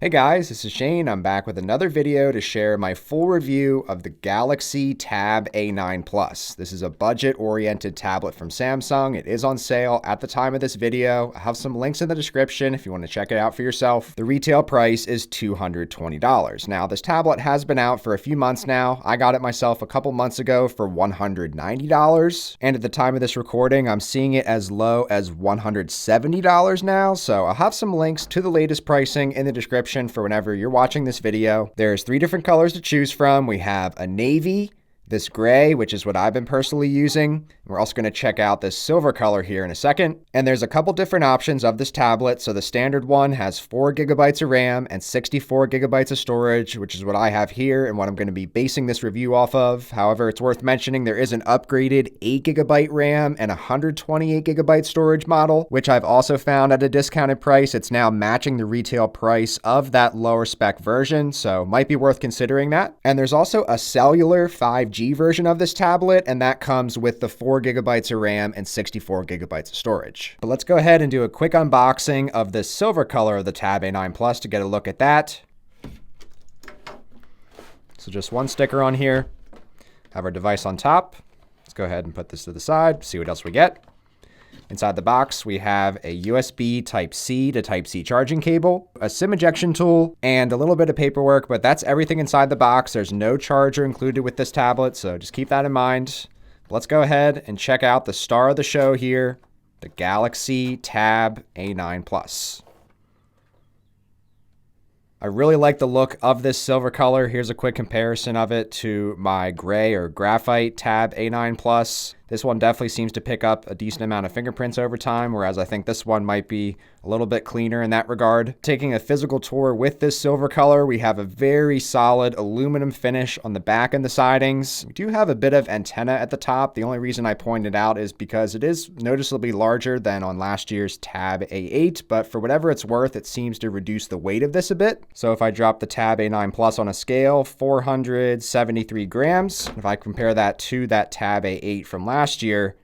Hey guys, this is Shane. I'm back with another video to share my full review of the Galaxy Tab A9 Plus. This is a budget-oriented tablet from Samsung. It is on sale at the time of this video. I have some links in the description if you want to check it out for yourself. The retail price is $220. Now, this tablet has been out for a few months now. I got it myself a couple months ago for $190. And at the time of this recording, I'm seeing it as low as $170 now. So I'll have some links to the latest pricing in the description for whenever you're watching this video. There's 3 different colors to choose from. We have a navy, this gray, which is what I've been personally using. We're also going to check out this silver color here in a second. And there's a couple different options of this tablet. So the standard one has 4 gigabytes of RAM and 64 gigabytes of storage, which is what I have here and what I'm going to be basing this review off of. However, it's worth mentioning there is an upgraded 8 gigabyte RAM and 128 gigabyte storage model, which I've also found at a discounted price. It's now matching the retail price of that lower spec version, so might be worth considering that. And there's also a cellular 5G version of this tablet, and that comes with the 4 gigabytes of RAM and 64 gigabytes of storage. But let's go ahead and do a quick unboxing of the silver color of the Tab A9 Plus to get a look at that. So just one sticker on here. Have our device on top. Let's go ahead and put this to the side, see what else we get. Inside the box, we have a USB Type-C to Type-C charging cable, a SIM ejection tool, and a little bit of paperwork, but that's everything inside the box. There's no charger included with this tablet, so just keep that in mind. Let's go ahead and check out the star of the show here, the Galaxy Tab A9 Plus. I really like the look of this silver color. Here's a quick comparison of it to my gray or graphite Tab A9 Plus. This one definitely seems to pick up a decent amount of fingerprints over time, whereas I think this one might be a little bit cleaner in that regard. Taking a physical tour with this silver color, we have a very solid aluminum finish on the back and the sidings. We do have a bit of antenna at the top. The only reason I point it out is because it is noticeably larger than on last year's Tab A8, but for whatever it's worth, it seems to reduce the weight of this a bit. So if I drop the Tab A9 Plus on a scale, 473 grams. If I compare that to that Tab A8 from last year,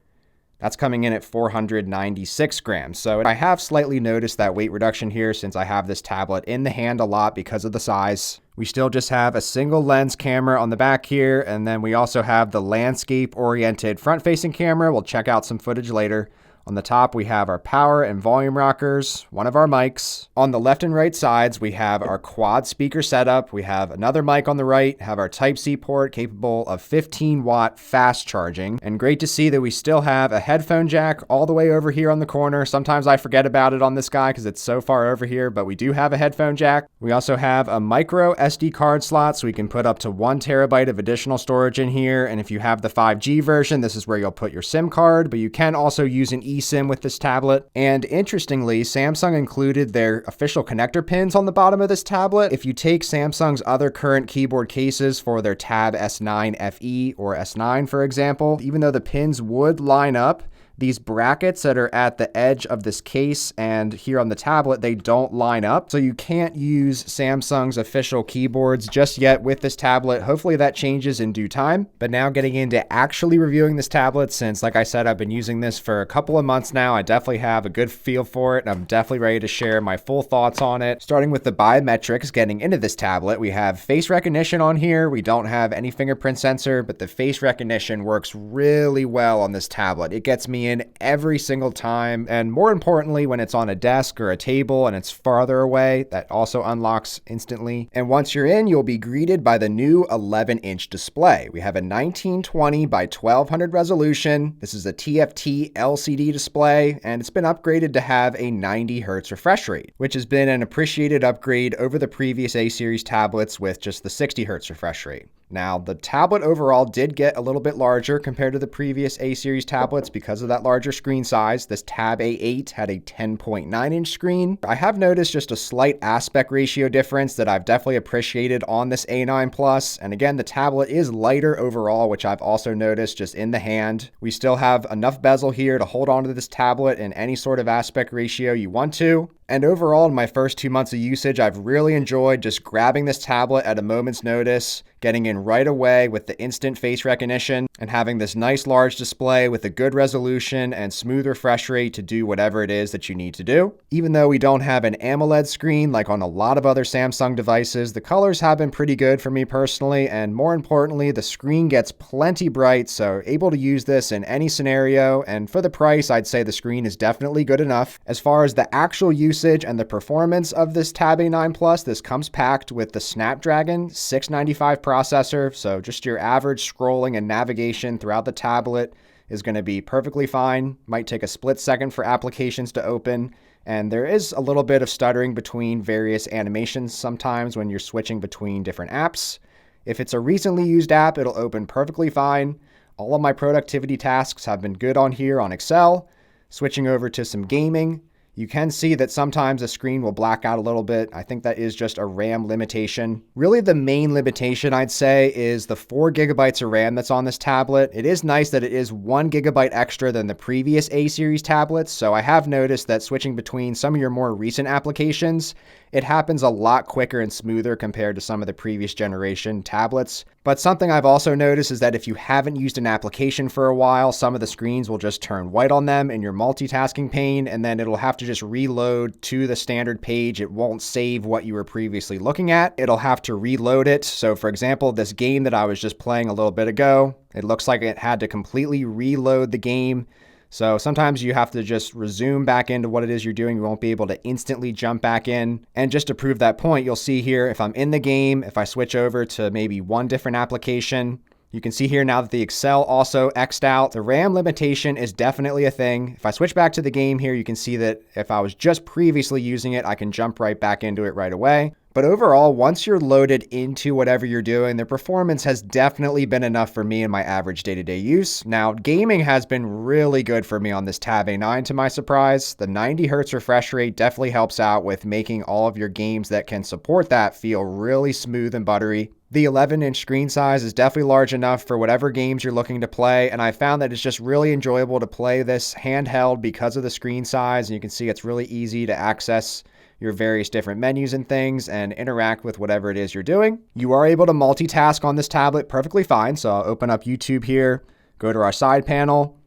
that's coming in at 496 grams. So I have slightly noticed that weight reduction here since I have this tablet in the hand a lot because of the size. We still just have a single lens camera on the back here, and then we also have the landscape-oriented front-facing camera. We'll check out some footage later. On the top, we have our power and volume rockers, one of our mics. On the left and right sides, we have our quad speaker setup. We have another mic on the right, have our Type-C port capable of 15-watt fast charging. And great to see that we still have a headphone jack all the way over here on the corner. Sometimes I forget about it on this guy because it's so far over here, but we do have a headphone jack. We also have a micro SD card slot, so we can put up to 1 terabyte of additional storage in here. And if you have the 5G version, this is where you'll put your SIM card, but you can also use an eSIM with this tablet. And interestingly, Samsung included their official connector pins on the bottom of this tablet. If you take Samsung's other current keyboard cases for their Tab S9 FE or S9, for example, even though the pins would line up, these brackets that are at the edge of this case and here on the tablet, they don't line up. So you can't use Samsung's official keyboards just yet with this tablet. Hopefully that changes in due time. But now getting into actually reviewing this tablet, since like I said, I've been using this for a couple of months now, I definitely have a good feel for it. And I'm definitely ready to share my full thoughts on it. Starting with the biometrics, getting into this tablet, we have face recognition on here. We don't have any fingerprint sensor, but the face recognition works really well on this tablet. It gets me in every single time, and more importantly, when it's on a desk or a table and it's farther away, that also unlocks instantly. And once you're in, you'll be greeted by the new 11-inch display. We have a 1920 by 1200 resolution. This is a TFT LCD display, and it's been upgraded to have a 90 Hz refresh rate, which has been an appreciated upgrade over the previous A-series tablets with just the 60 Hz refresh rate. Now, the tablet overall did get a little bit larger compared to the previous A-series tablets because of that larger screen size. This Tab A8 had a 10.9-inch screen. I have noticed just a slight aspect ratio difference that I've definitely appreciated on this A9 Plus. And again, the tablet is lighter overall, which I've also noticed just in the hand. We still have enough bezel here to hold onto this tablet in any sort of aspect ratio you want to. And overall, in my first 2 months of usage, I've really enjoyed just grabbing this tablet at a moment's notice, getting in right away with the instant face recognition, and having this nice large display with a good resolution and smooth refresh rate to do whatever it is that you need to do. Even though we don't have an AMOLED screen like on a lot of other Samsung devices, the colors have been pretty good for me personally, and more importantly, the screen gets plenty bright, so able to use this in any scenario, and for the price, I'd say the screen is definitely good enough. As far as the actual usage and the performance of this Tab A9 Plus, this comes packed with the Snapdragon 695 processor, so just your average scrolling and navigation throughout the tablet is going to be perfectly fine. Might take a split second for applications to open, and there is a little bit of stuttering between various animations sometimes when you're switching between different apps. If it's a recently used app, it'll open perfectly fine. All of my productivity tasks have been good on here on Excel. Switching over to some gaming, you can see that sometimes the screen will black out a little bit. I think that is just a RAM limitation. Really, the main limitation, I'd say, is the 4 gigabytes of RAM that's on this tablet. It is nice that it is 1 gigabyte extra than the previous A-series tablets, so I have noticed that switching between some of your more recent applications, it happens a lot quicker and smoother compared to some of the previous generation tablets. But something I've also noticed is that if you haven't used an application for a while, some of the screens will just turn white on them in your multitasking pane, and then it'll have to just reload to the standard page. It won't save what you were previously looking at. It'll have to reload it. So for example, this game that I was just playing a little bit ago, it looks like it had to completely reload the game. So sometimes you have to just resume back into what it is you're doing. You won't be able to instantly jump back in. And just to prove that point, you'll see here, if I'm in the game, if I switch over to maybe one different application, you can see here now that the Excel also X'd out. The RAM limitation is definitely a thing. If I switch back to the game here, you can see that if I was just previously using it, I can jump right back into it right away. But overall, once you're loaded into whatever you're doing, the performance has definitely been enough for me in my average day-to-day use. Now, gaming has been really good for me on this Tab A9 to my surprise. The 90 Hz refresh rate definitely helps out with making all of your games that can support that feel really smooth and buttery. The 11-inch screen size is definitely large enough for whatever games you're looking to play, and I found that it's just really enjoyable to play this handheld because of the screen size, and you can see it's really easy to access your various different menus and things and interact with whatever it is you're doing. You are able to multitask on this tablet perfectly fine. So I'll open up YouTube here, go to our side panel,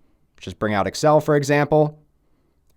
just bring out Excel, for example.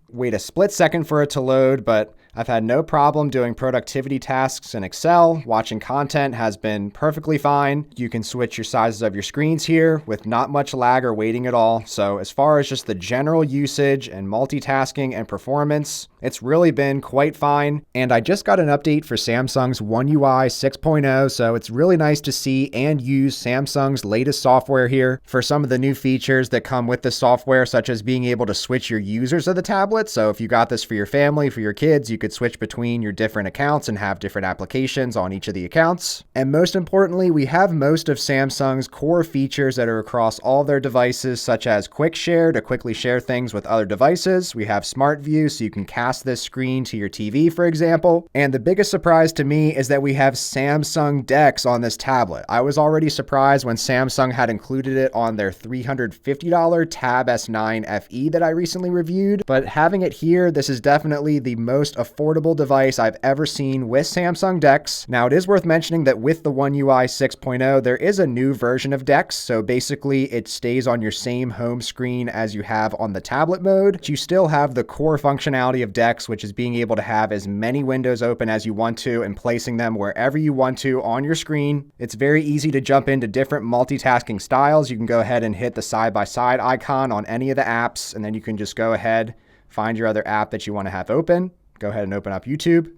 Wait a split second for it to load, but I've had no problem doing productivity tasks in Excel. Watching content has been perfectly fine. You can switch your sizes of your screens here with not much lag or waiting at all. So as far as just the general usage and multitasking and performance, it's really been quite fine. And I just got an update for Samsung's One UI 6.0, so it's really nice to see and use Samsung's latest software here for some of the new features that come with the software, such as being able to switch your users of the tablet. So if you got this for your family, for your kids, you could switch between your different accounts and have different applications on each of the accounts. And most importantly, we have most of Samsung's core features that are across all their devices, such as Quick Share to quickly share things with other devices. We have Smart View, so you can cast this screen to your TV, for example. And the biggest surprise to me is that we have Samsung DeX on this tablet. I was already surprised when Samsung had included it on their $350 Tab S9 FE that I recently reviewed, but having it here, this is definitely the most affordable device I've ever seen with Samsung DeX. Now, it is worth mentioning that with the One UI 6.0, there is a new version of DeX, so basically it stays on your same home screen as you have on the tablet mode, but you still have the core functionality of DeX, which is being able to have as many windows open as you want to and placing them wherever you want to on your screen. It's very easy to jump into different multitasking styles. You can go ahead and hit the side-by-side icon on any of the apps, and then you can just go ahead, find your other app that you want to have open. Go ahead and open up YouTube.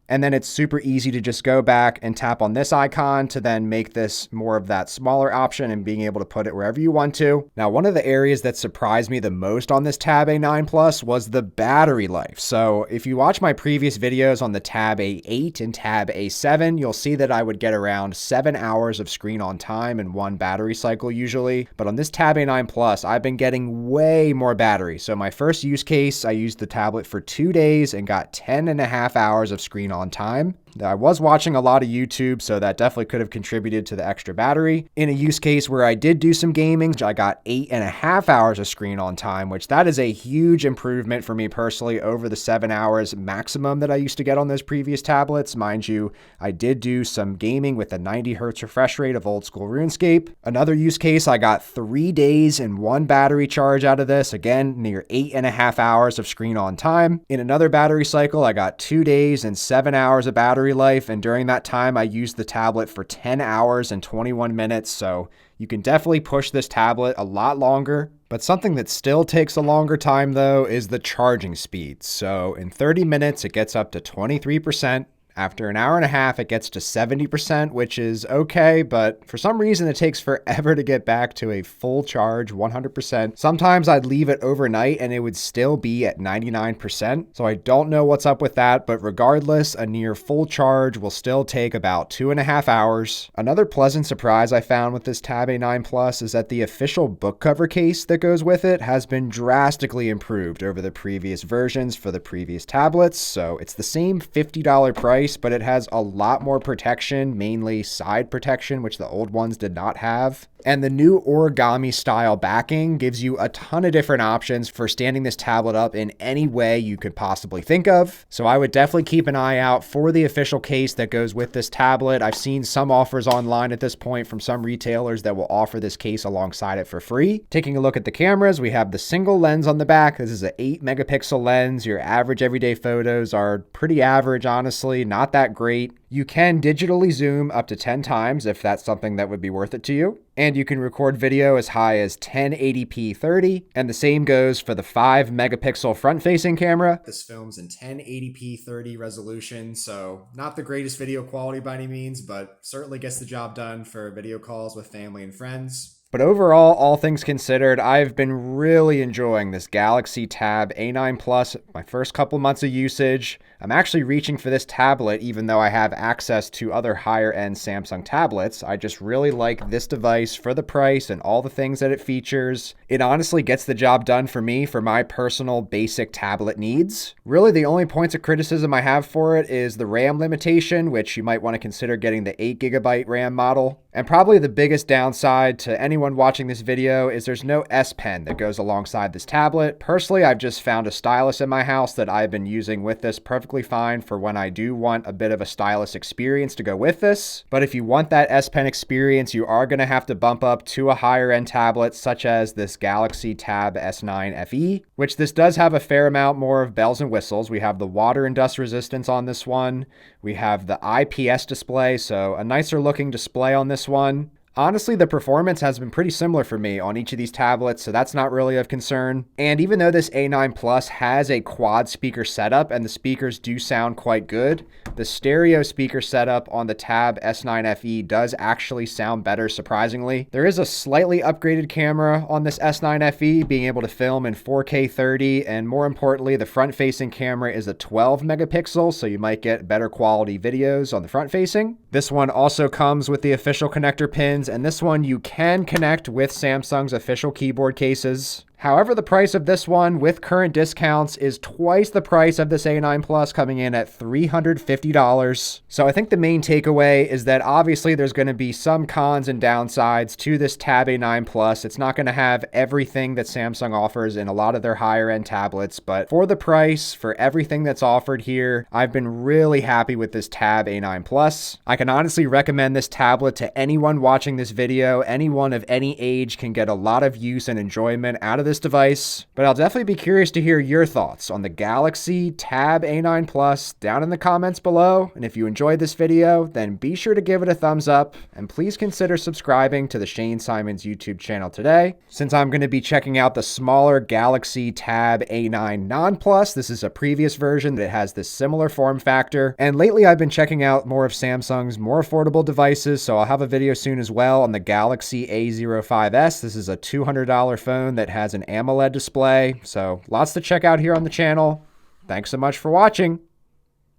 And then it's super easy to just go back and tap on this icon to then make this more of that smaller option and being able to put it wherever you want to. Now, one of the areas that surprised me the most on this Tab A9 Plus was the battery life. So if you watch my previous videos on the Tab A8 and Tab A7, you'll see that I would get around 7 hours of screen on time in one battery cycle usually. But on this Tab A9 Plus, I've been getting way more battery. So my first use case, I used the tablet for 2 days and got 10.5 hours of screen on time. I was watching a lot of YouTube, so that definitely could have contributed to the extra battery. In a use case where I did do some gaming, I got 8.5 hours of screen on time, which that is a huge improvement for me personally over the 7 hours maximum that I used to get on those previous tablets. Mind you, I did do some gaming with a 90 hertz refresh rate of old school RuneScape. Another use case, I got 3 days and 1 battery charge out of this. Again, near 8.5 hours of screen on time. In another battery cycle, I got 2 days and 7 hours of battery life. And during that time, I used the tablet for 10 hours and 21 minutes. So you can definitely push this tablet a lot longer. But something that still takes a longer time though is the charging speed. So in 30 minutes, it gets up to 23%. After an hour and a half, it gets to 70%, which is okay, but for some reason, it takes forever to get back to a full charge, 100%. Sometimes I'd leave it overnight and it would still be at 99%. So I don't know what's up with that, but regardless, a near full charge will still take about 2.5 hours. Another pleasant surprise I found with this Tab A9 Plus is that the official book cover case that goes with it has been drastically improved over the previous versions for the previous tablets. So it's the same $50 price, but it has a lot more protection, mainly side protection, which the old ones did not have. And the new origami style backing gives you a ton of different options for standing this tablet up in any way you could possibly think of. So I would definitely keep an eye out for the official case that goes with this tablet. I've seen some offers online at this point from some retailers that will offer this case alongside it for free. Taking a look at the cameras, we have the single lens on the back. This is an 8 megapixel lens. Your average everyday photos are pretty average, honestly, not that great. You can digitally zoom up to 10 times if that's something that would be worth it to you. And you can record video as high as 1080p 30. And the same goes for the 5 megapixel front-facing camera. This films in 1080p 30 resolution, so not the greatest video quality by any means, but certainly gets the job done for video calls with family and friends. But overall, all things considered, I've been really enjoying this Galaxy Tab A9 Plus, my first couple months of usage. I'm actually reaching for this tablet, even though I have access to other higher-end Samsung tablets. I just really like this device for the price and all the things that it features. It honestly gets the job done for me for my personal basic tablet needs. Really, the only points of criticism I have for it is the RAM limitation, which you might want to consider getting the 8GB RAM model. And probably the biggest downside to anyone watching this video is there's no S Pen that goes alongside this tablet. Personally, I've just found a stylus in my house that I've been using with this perfectly fine for when I do want a bit of a stylus experience to go with this. But if you want that S Pen experience, you are going to have to bump up to a higher end tablet such as this Galaxy Tab S9 FE, which this does have a fair amount more of bells and whistles. We have the water and dust resistance on this one. We have the IPS display, so a nicer looking display on this one. Honestly, the performance has been pretty similar for me on each of these tablets, so that's not really of concern. And even though this A9 Plus has a quad speaker setup and the speakers do sound quite good, the stereo speaker setup on the Tab S9 FE does actually sound better, surprisingly. There is a slightly upgraded camera on this S9 FE, being able to film in 4K 30, and more importantly, the front-facing camera is a 12 megapixel, so you might get better quality videos on the front-facing. This one also comes with the official connector pins, and this one you can connect with Samsung's official keyboard cases. However, the price of this one with current discounts is twice the price of this A9 Plus, coming in at $350. So I think the main takeaway is that obviously there's going to be some cons and downsides to this Tab A9 Plus. It's not going to have everything that Samsung offers in a lot of their higher end tablets, but for the price, for everything that's offered here, I've been really happy with this Tab A9 Plus. I can honestly recommend this tablet to anyone watching this video. Anyone of any age can get a lot of use and enjoyment out of this device, but I'll definitely be curious to hear your thoughts on the Galaxy Tab A9 Plus down in the comments below. And if you enjoyed this video, then be sure to give it a thumbs up, and please consider subscribing to the Shane Simons YouTube channel today. Since I'm going to be checking out the smaller Galaxy Tab A9 Non Plus, this is a previous version that has this similar form factor, and lately I've been checking out more of Samsung's more affordable devices, so I'll have a video soon as well on the Galaxy A05s. This is a $200 phone that has an AMOLED display, so lots to check out here on the channel. Thanks so much for watching.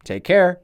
Take care.